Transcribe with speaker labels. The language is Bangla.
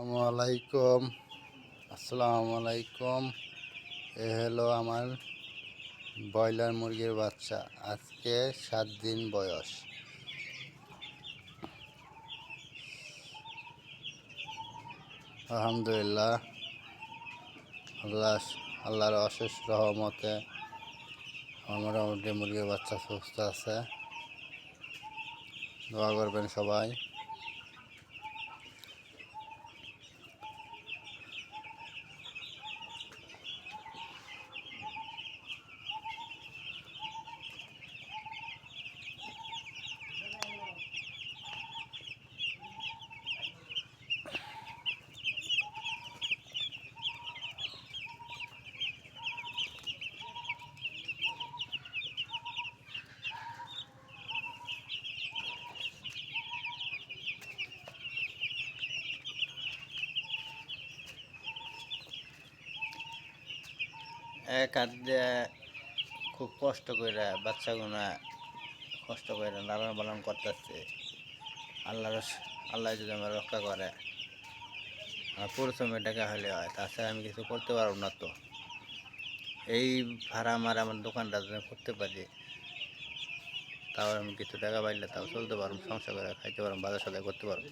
Speaker 1: আসসালামু আলাইকুম। এ হলো আমার ব্রয়লার মুরগির বাচ্চা। আজকে 7 দিন বয়স। আলহামদুলিল্লাহ, আল্লাহর অশেষ রহমতে মোটামুটি মুরগির বাচ্চা সুস্থ আছে। দোয়া করবেন সবাই। এক হাত দিয়ে খুব কষ্ট করে বাচ্চাগুনা কষ্ট করে লালন পালন করতেছে। আল্লাহ যদি আমার রক্ষা করে, আমার পরিশ্রমের টাকা হলে হয়, তাছাড়া আমি কিছু করতে পারবো না। তো এই ভাড়া আমার দোকানটা করতে পারি, তাও আমি কিছু টাকা পাইলে তাও চলতে পারবো, সংসার করে খাইতে পারবো, বাজার সদাই করতে পারবো।